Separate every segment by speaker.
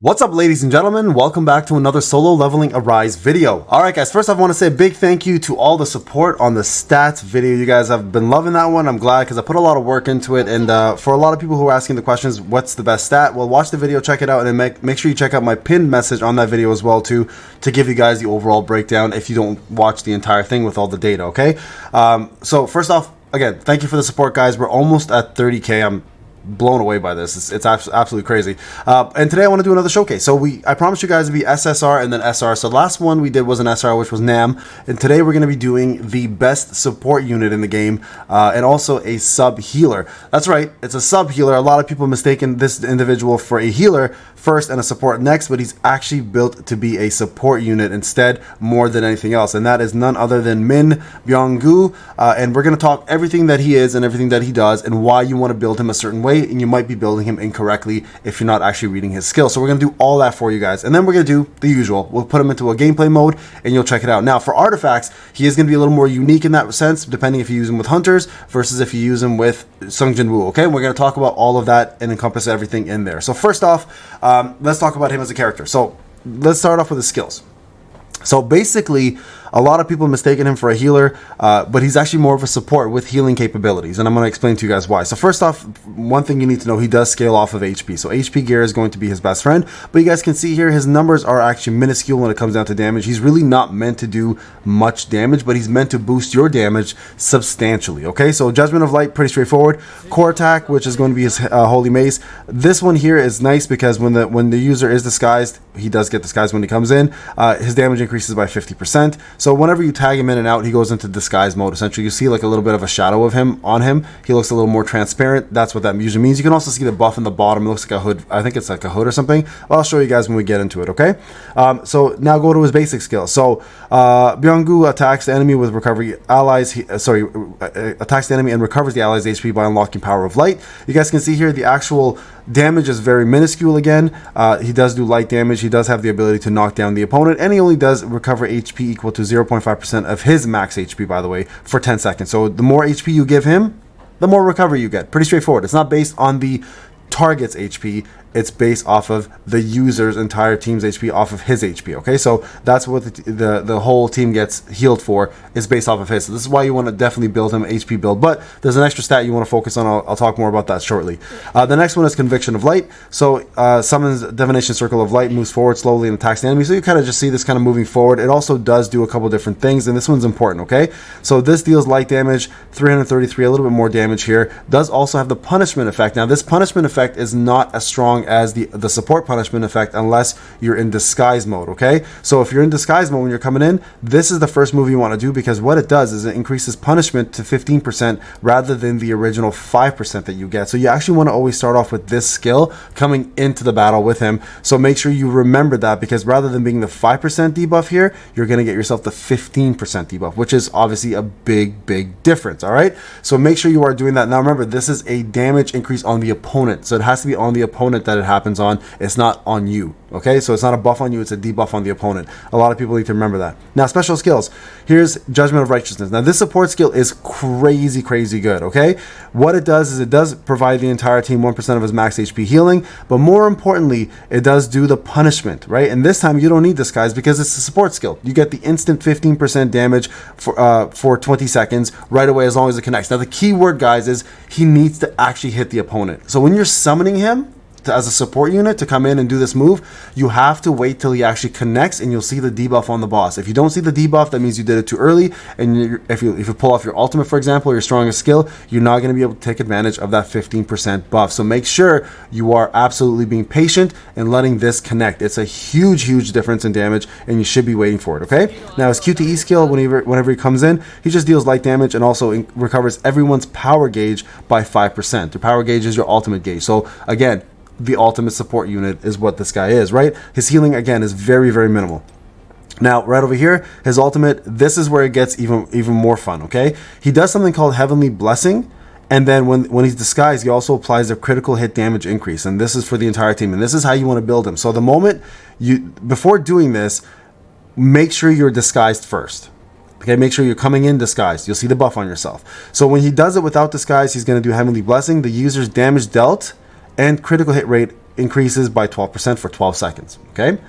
Speaker 1: What's up, ladies and gentlemen? Welcome back to another solo leveling Arise video. Alright guys, first off I want to say a big thank you to all the support on the stats video. You guys have been loving that one. I'm glad because I put a lot of work into it, and for a lot of people who are asking the questions, what's the best stat? Well, watch the video, check it out, and then make sure you check out my pinned message on that video as well too, to give you guys the overall breakdown if you don't watch the entire thing with all the data, okay? So first off, again, thank you for the support, guys. We're almost at 30k. I'm blown away by this. It's absolutely crazy. And today I want to do another showcase. So I promised you guys to be SSR and then SR. So the last one we did was an SR, which was Nam. And today we're going to be doing the best support unit in the game, and also a sub healer. That's right, it's a sub healer. A lot of people mistaken this individual for a healer first and a support next, but he's actually built to be a support unit instead, more than anything else. And that is none other than Min Byung Gu. And we're going to talk everything that he is and everything that he does and why you want to build him a certain way, and you might be building him incorrectly if you're not actually reading his skills. So we're going to do all that for you guys, and then we're going to do the usual. We'll put him into a gameplay mode and you'll check it out. Now for artifacts, he is going to be a little more unique in that sense, depending if you use him with hunters versus if you use him with Sung Jin Woo. Okay, we're going to talk about all of that and encompass everything in there. So first off, let's talk about him as a character. So let's start off with his skills. So basically, a lot of people mistaken him for a healer, but he's actually more of a support with healing capabilities, and I'm going to explain to you guys why. So first off, one thing you need to know, he does scale off of HP. So HP gear is going to be his best friend, but you guys can see here his numbers are actually minuscule when it comes down to damage. He's really not meant to do much damage, but he's meant to boost your damage substantially. Okay, so Judgment of Light, pretty straightforward. Core attack, which is going to be his Holy Mace. This one here is nice because when the user is disguised, he does get disguised when he comes in. His damage increases by 50%. So whenever you tag him in and out, he goes into disguise mode. Essentially, you see like a little bit of a shadow of him on him. He looks a little more transparent. That's what that usually means. You can also see the buff in the bottom. It looks like a hood. I think it's like a hood or something. I'll show you guys when we get into it, okay? So now go to his basic skills. So Byung Gu attacks the enemy with recovery allies. Attacks the enemy and recovers the allies' HP by unlocking Power of Light. You guys can see here the actual damage is very minuscule again. He does do light damage. He does have the ability to knock down the opponent, and he only does recover HP equal to 0.5% of his max HP, by the way, for 10 seconds. So the more HP you give him, the more recovery you get. Pretty straightforward. It's not based on the target's HP. It's based off of the user's entire team's HP off of his HP. Okay, so that's what the whole team gets healed for, is based off of his. So this is why you want to definitely build him an HP build. But there's an extra stat you want to focus on. I'll talk more about that shortly. The next one is Conviction of Light. So summons Divination Circle of Light, moves forward slowly and attacks the enemy. So you kind of just see this kind of moving forward. It also does do a couple different things, and this one's important. Okay, so this deals light damage, 333, a little bit more damage here. Does also have the punishment effect. Now this punishment effect is not as strong as the support punishment effect unless you're in disguise mode. Okay, so if you're in disguise mode when you're coming in, this is the first move you want to do, because what it does is it increases punishment to 15% rather than the original 5% that you get. So you actually want to always start off with this skill coming into the battle with him. So make sure you remember that, because rather than being the 5% debuff here, you're going to get yourself the 15% debuff, which is obviously a big difference. All right, so make sure you are doing that. Now remember, this is a damage increase on the opponent, so it has to be on the opponent that it happens on. It's not on you. Okay, so it's not a buff on you, it's a debuff on the opponent. A lot of people need to remember that. Now special skills, here's Judgment of Righteousness. Now this support skill is crazy good. Okay, what it does is it does provide the entire team 1% of his max HP healing, but more importantly, it does do the punishment, right? And this time you don't need disguise because it's a support skill. You get the instant 15% damage for 20 seconds right away, as long as it connects. Now the key word, guys, is he needs to actually hit the opponent. So when you're summoning him as a support unit to come in and do this move, you have to wait till he actually connects, and you'll see the debuff on the boss. If you don't see the debuff, that means you did it too early, and if you pull off your ultimate, for example, or your strongest skill, you're not going to be able to take advantage of that 15% buff. So make sure you are absolutely being patient and letting this connect. It's a huge difference in damage, and you should be waiting for it. Okay, now his QTE skill, whenever he comes in, he just deals light damage and also recovers everyone's power gauge by 5%. Your power gauge is your ultimate gauge. So again, the ultimate support unit is what this guy is, right? His healing, again, is very minimal. Now, right over here, his ultimate, this is where it gets even more fun, okay? He does something called Heavenly Blessing, and then when he's disguised, he also applies a critical hit damage increase, and this is for the entire team, and this is how you want to build him. So the moment before doing this, make sure you're disguised first. Okay, make sure you're coming in disguised. You'll see the buff on yourself. So when he does it without disguise, he's going to do Heavenly Blessing. The user's damage dealt and critical hit rate increases by 12% for 12 seconds. Okay.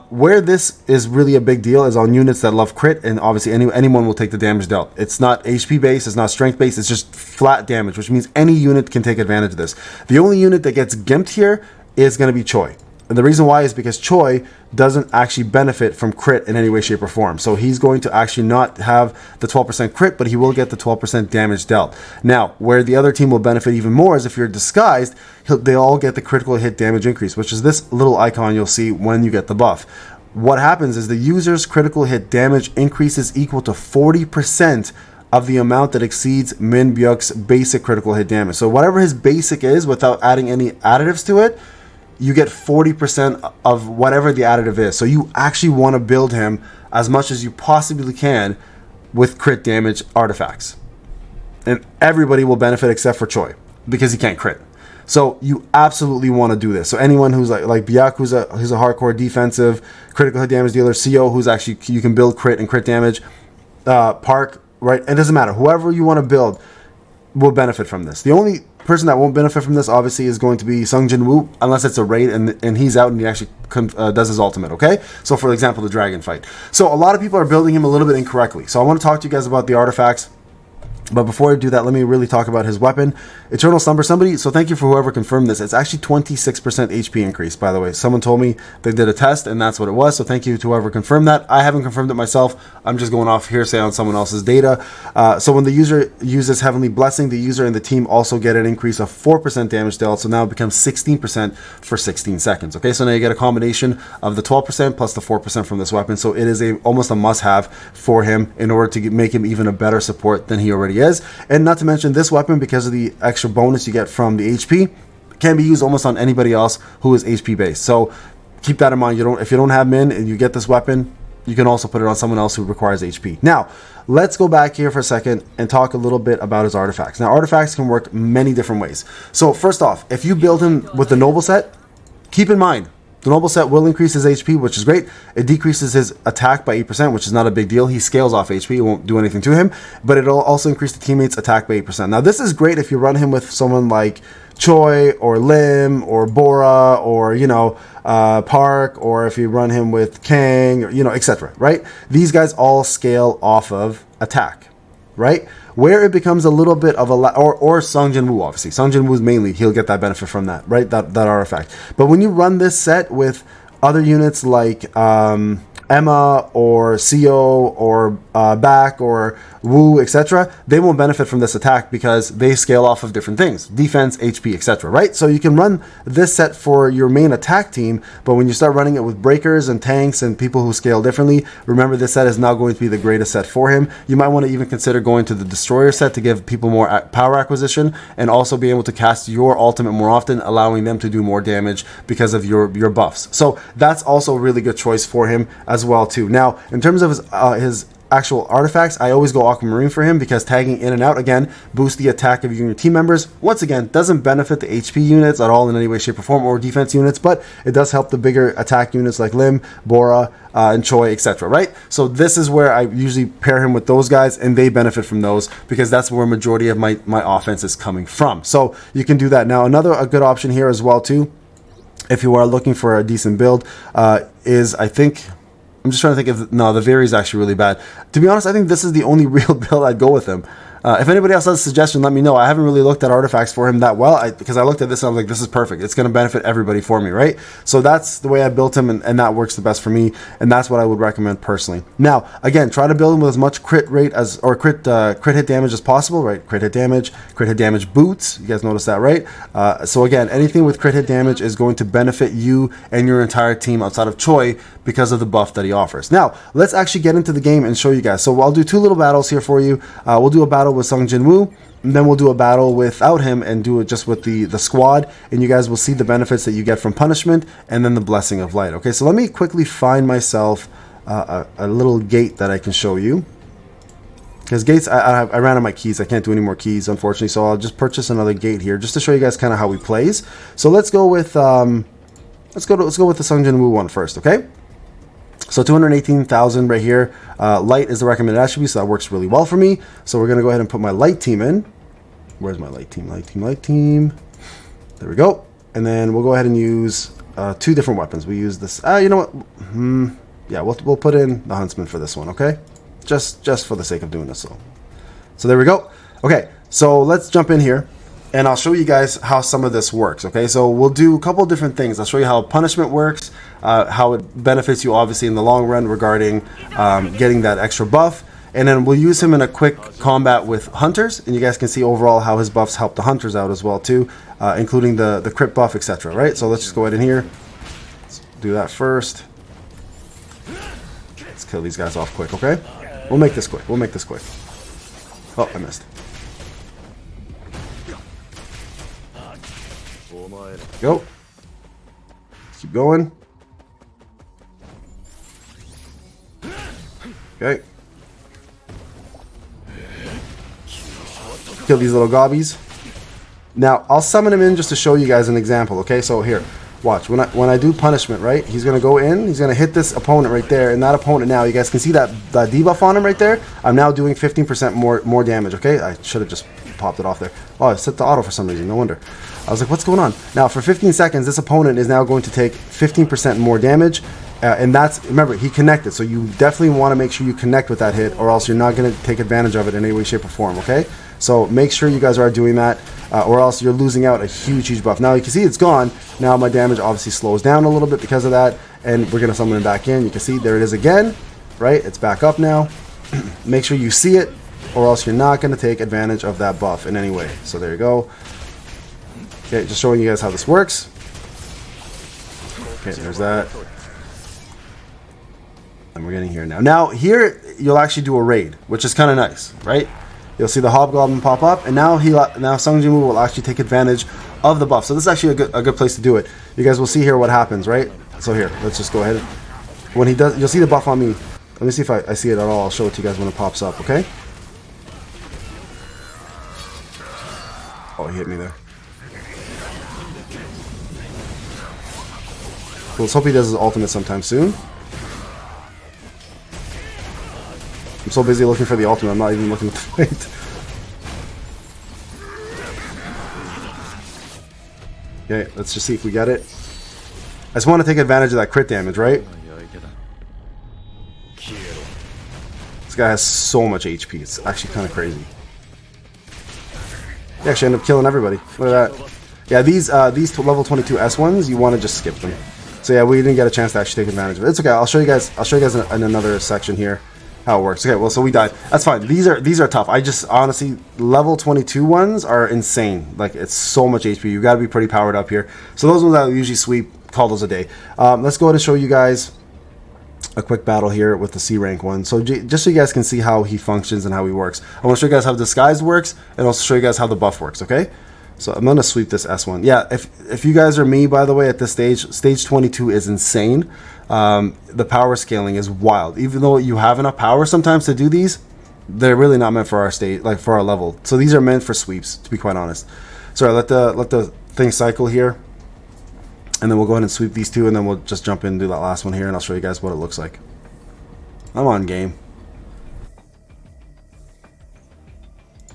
Speaker 1: Where this is really a big deal is on units that love crit, and obviously anyone will take the damage dealt. It's not HP based, it's not strength based, it's just flat damage, which means any unit can take advantage of this. The only unit that gets gimped here is going to be Choi. And the reason why is because Choi doesn't actually benefit from crit in any way, shape, or form. So he's going to actually not have the 12% crit, but he will get the 12% damage dealt. Now, where the other team will benefit even more is if you're disguised, they all get the critical hit damage increase, which is this little icon you'll see when you get the buff. What happens is the user's critical hit damage increases equal to 40% of the amount that exceeds Min Byung's basic critical hit damage. So whatever his basic is, without adding any additives to it, you get 40% of whatever the additive is. So you actually want to build him as much as you possibly can with crit damage artifacts. And everybody will benefit except for Choi because he can't crit. So you absolutely want to do this. So anyone who's like Byac, who's a hardcore defensive critical hit damage dealer, CO, who's actually, you can build crit and crit damage, Park, right? It doesn't matter. Whoever you want to build will benefit from this. The only person that won't benefit from this obviously is going to be Sung Jin Woo, unless it's a raid and he's out and he actually does his ultimate. Okay, so for example, the dragon fight. So a lot of people are building him a little bit incorrectly, so I want to talk to you guys about the artifacts. But before I do that, let me really talk about his weapon, Eternal Slumber. Somebody, so thank you for whoever confirmed this. It's actually 26% HP increase, by the way. Someone told me they did a test, and that's what it was. So thank you to whoever confirmed that. I haven't confirmed it myself. I'm just going off hearsay on someone else's data. So when the user uses Heavenly Blessing, the user and the team also get an increase of 4% damage dealt. So now it becomes 16% for 16 seconds. Okay, so now you get a combination of the 12% plus the 4% from this weapon. So it is almost a must-have for him in order to make him even a better support than he already is. And not to mention, this weapon, because of the extra bonus you get from the HP, can be used almost on anybody else who is HP based. So keep that in mind. If you don't have Min and you get this weapon, you can also put it on someone else who requires HP. Now, let's go back here for a second and talk a little bit about his artifacts. Now, artifacts can work many different ways. So first off, if you build him with the Noble set, keep in mind, the Noble set will increase his HP, which is great. It decreases his attack by 8%, which is not a big deal. He scales off HP. It won't do anything to him, but it'll also increase the teammate's attack by 8%. Now, this is great if you run him with someone like Choi or Lim or Bora or, Park, or if you run him with Kang, or, etc., right? These guys all scale off of attack, right? Where it becomes a little bit of or Sung Jin Woo, obviously. Sung Jin Woo's mainly, he'll get that benefit from that, right? That artifact. But when you run this set with other units like Emma or CO or Back or Wu, etc., they won't benefit from this attack because they scale off of different things, defense, HP, etc., right? So you can run this set for your main attack team, but when you start running it with breakers and tanks and people who scale differently, remember this set is not going to be the greatest set for him. You might want to even consider going to the destroyer set to give people more power acquisition and also be able to cast your ultimate more often, allowing them to do more damage because of your buffs. So that's also a really good choice for him as well too. Now, in terms of his actual artifacts, I always go Aquamarine for him because tagging in and out, again, boosts the attack of your team members. Once again, doesn't benefit the HP units at all in any way, shape, or form, or defense units, but it does help the bigger attack units like Lim, Bora, and Choi, etc., right? So this is where I usually pair him with those guys, and they benefit from those because that's where majority of my offense is coming from. So you can do that. Now, a good option here as well too, if you are looking for a decent build, is, I think, I'm just trying to think of, no, the Vary is actually really bad. To be honest, I think this is the only real build I'd go with him. If anybody else has a suggestion, let me know. I haven't really looked at artifacts for him that well because I looked at this and I was like, this is perfect. It's going to benefit everybody for me, right? So that's the way I built him, and that works the best for me, and that's what I would recommend personally. Now, again, try to build him with as much crit rate or crit hit damage as possible, right? Crit hit damage boots. You guys notice that, right? So again, anything with crit hit damage is going to benefit you and your entire team outside of Choi because of the buff that he offers. Now, let's actually get into the game and show you guys. So I'll do two little battles here for you. We'll do a battle with Sung Jin Woo, and then we'll do a battle without him and do it just with the squad, and you guys will see the benefits that you get from punishment and then the blessing of light. Okay, so let me quickly find myself a little gate that I can show you, because gates, I ran out of my keys. I can't do any more keys, unfortunately, so I'll just purchase another gate here just to show you guys kind of how he plays. So let's go with let's go with the Sung Jin Woo one first. Okay, so 218,000 right here. Light is the recommended attribute, so that works really well for me. So we're going to go ahead and put my light team in. Where's my light team? Light team. There we go. And then we'll go ahead and use 2 different weapons. We use this. You know what? Yeah, we'll put in the Huntsman for this one, okay? Just for the sake of doing this. So there we go. Okay, so let's jump in here, and I'll show you guys how some of this works, okay? So we'll do a couple of different things. I'll show you how punishment works, how it benefits you obviously in the long run regarding getting that extra buff, and then we'll use him in a quick combat with hunters, and you guys can see overall how his buffs help the hunters out as well too, including the crit buff, etc. Right? So let's just go ahead in here. Let's do that first. Let's kill these guys off quick, okay? We'll make this quick. We'll make this quick. Oh, I missed. Go. Keep going. Okay. Kill these little gobbies. Now, I'll summon him in just to show you guys an example, okay? So here, watch. When I do punishment, right? He's going to go in. He's going to hit this opponent right there. And that opponent now, you guys can see that debuff on him right there. I'm now doing 15% more damage, okay? I should have just popped it off there. Oh, I set the auto for some reason. No wonder. I was like, what's going on? Now, for 15 seconds, this opponent is now going to take 15% more damage. And that's, remember, he connected. So you definitely want to make sure you connect with that hit, or else you're not going to take advantage of it in any way, shape, or form, okay? So make sure you guys are doing that, or else you're losing out a huge buff. Now you can see it's gone. Now my damage obviously slows down a little bit because of that, and we're going to summon it back in. You can see there it is again, right? It's back up now. Make sure you see it, or else you're not going to take advantage of that buff in any way. So there you go. Okay, just showing you guys how this works. Okay, there's that. And we're getting here now. Now here you'll actually do a raid, which is kind of nice, right? You'll see the Hobgoblin pop up, and now Sung Jin Woo will actually take advantage of the buff. So this is actually a good place to do it. You guys will see here what happens, right? So here, let's just go ahead. When he does, you'll see the buff on me. Let me see if I see it at all. I'll show it to you guys when it pops up, okay? Oh, he hit me there. Cool, let's hope he does his ultimate sometime soon. I'm so busy looking for the ultimate, I'm not even looking at the fight. Okay, let's just see if we get it. I just want to take advantage of that crit damage, right? This guy has so much HP, it's actually kind of crazy. He actually ended up killing everybody. Look at that. Yeah, these level 22 S1s, you want to just skip them. So yeah, we didn't get a chance to actually take advantage of it. It's okay, I'll show you guys in another section here how it works. Okay, well, so we died. That's fine. These are tough. I just honestly, level 22 ones are insane. Like, it's so much HP. You got to be pretty powered up here. So those ones I usually sweep, call those a day. Let's go ahead and show you guys a quick battle here with the C rank one. So just so you guys can see how he functions and how he works. I want to show you guys how disguise works, and also show you guys how the buff works. Okay. So I'm gonna sweep this S1. Yeah, if you guys are me, by the way, at this stage 22 is insane. The power scaling is wild. Even though you have enough power sometimes to do these, they're really not meant for our stage, like for our level. So these are meant for sweeps, to be quite honest. Sorry, let the thing cycle here, and then we'll go ahead and sweep these two, and then we'll just jump in and do that last one here, and I'll show you guys what it looks like. I'm on game.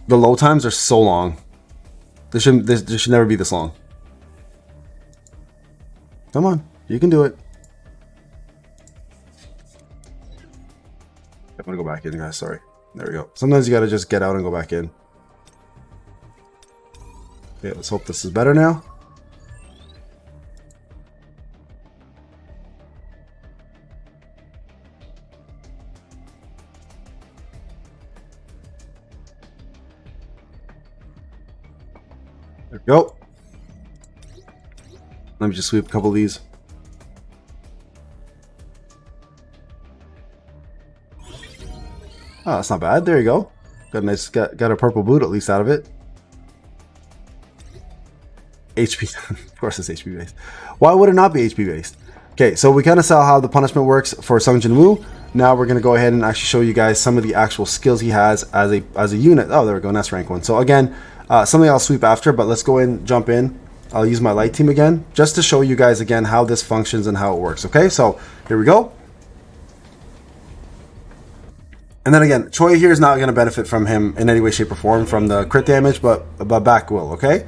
Speaker 1: The load times are so long. This should never be this long. Come on, you can do it. I'm gonna go back in, guys. Sorry. There we go. Sometimes you gotta just get out and go back in. Okay, let's hope this is better now. There we go. Let me just sweep a couple of these. Oh, that's not bad. There you go. Got a nice, got a purple boot at least out of it. HP, of course it's HP based. Why would it not be HP based? Okay, so we kind of saw how the punishment works for Sung Jin Woo. Now we're gonna go ahead and actually show you guys some of the actual skills he has as a unit. Oh, there we go. And that's rank 1. So again, something I'll sweep after, but let's go in, jump in. I'll use my light team again, just to show you guys again how this functions and how it works. Okay, so here we go. And then again, Choi here is not going to benefit from him in any way, shape, or form from the crit damage, but back will, okay?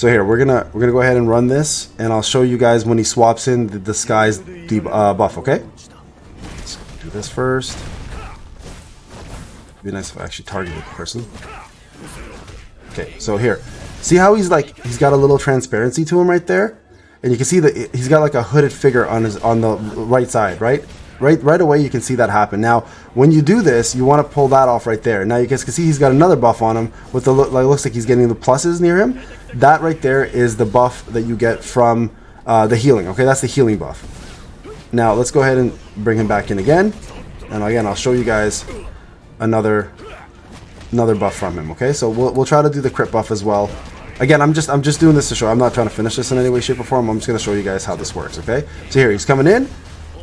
Speaker 1: So here, we're gonna go ahead and run this, and I'll show you guys when he swaps in the disguise buff, okay? Let's do this first. It'd be nice if I actually targeted the person. Okay, so here. See how he's got a little transparency to him right there? And you can see that he's got like a hooded figure on the right side, right? Right away you can see that happen. Now, when you do this, you want to pull that off right there. Now you guys can see he's got another buff on him with the looks like he's getting the pluses near him. That right there is the buff that you get from the healing. Okay, that's the healing buff. Now let's go ahead and bring him back in again. And again, I'll show you guys another buff from him. Okay, so we'll try to do the crit buff as well. Again, I'm just doing this to show. I'm not trying to finish this in any way, shape, or form. I'm just going to show you guys how this works. Okay, so here he's coming in.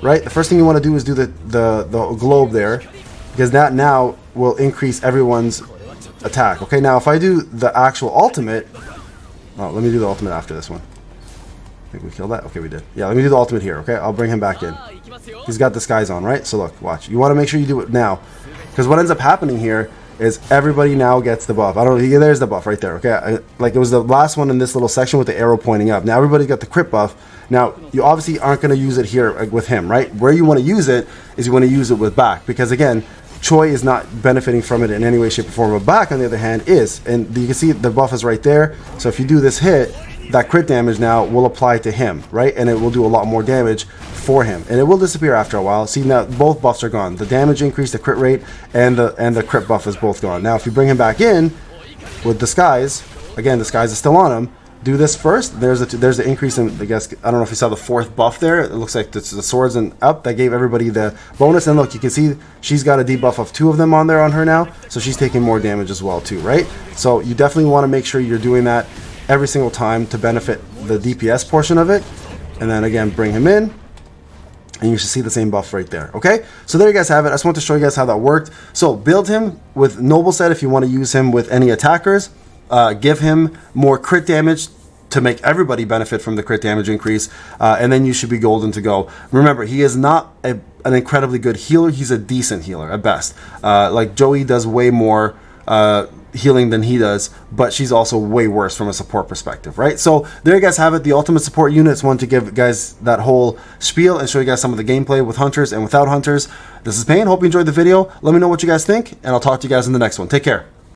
Speaker 1: Right, the first thing you want to do is do the globe there, because that now will increase everyone's attack. Okay, now if I do the actual ultimate, oh, let me do the ultimate after this one. I think we killed that. Okay, we did. Yeah, let me do the ultimate here. Okay, I'll bring him back in. He's got disguise on, right? So look, watch. You want to make sure you do it now, because what ends up happening here is everybody now gets the buff. I don't know. There's the buff right there. Okay, like it was the last one in this little section with the arrow pointing up. Now everybody's got the crit buff. Now, you obviously aren't going to use it here with him, right? Where you want to use it is you want to use it with back, because again, Choi is not benefiting from it in any way, shape, or form. But back, on the other hand, is. And you can see the buff is right there. So if you do this hit, that crit damage now will apply to him, right? And it will do a lot more damage for him. And it will disappear after a while. See, now both buffs are gone. The damage increase, the crit rate, and the crit buff is both gone. Now, if you bring him back in with Disguise, again, Disguise is still on him. Do this first. There's the increase in, I guess, I don't know if you saw the 4th buff there. It looks like it's the swords and up. That gave everybody the bonus. And look, you can see she's got a debuff of 2 of them on there on her now. So she's taking more damage as well too, right? So you definitely want to make sure you're doing that every single time to benefit the DPS portion of it. And then again, bring him in. And you should see the same buff right there, okay? So there you guys have it. I just want to show you guys how that worked. So build him with Noble Set if you want to use him with any attackers. Give him more crit damage to make everybody benefit from the crit damage increase, and then you should be golden to go. Remember, he is not an incredibly good healer. He's a decent healer at best. Like Joey does way more healing than he does, but she's also way worse from a support perspective, right? So there you guys have it. The ultimate support unit is one to give guys that whole spiel and show you guys some of the gameplay with hunters and without hunters. This is Payne. Hope you enjoyed the video. Let me know what you guys think, and I'll talk to you guys in the next one. Take care.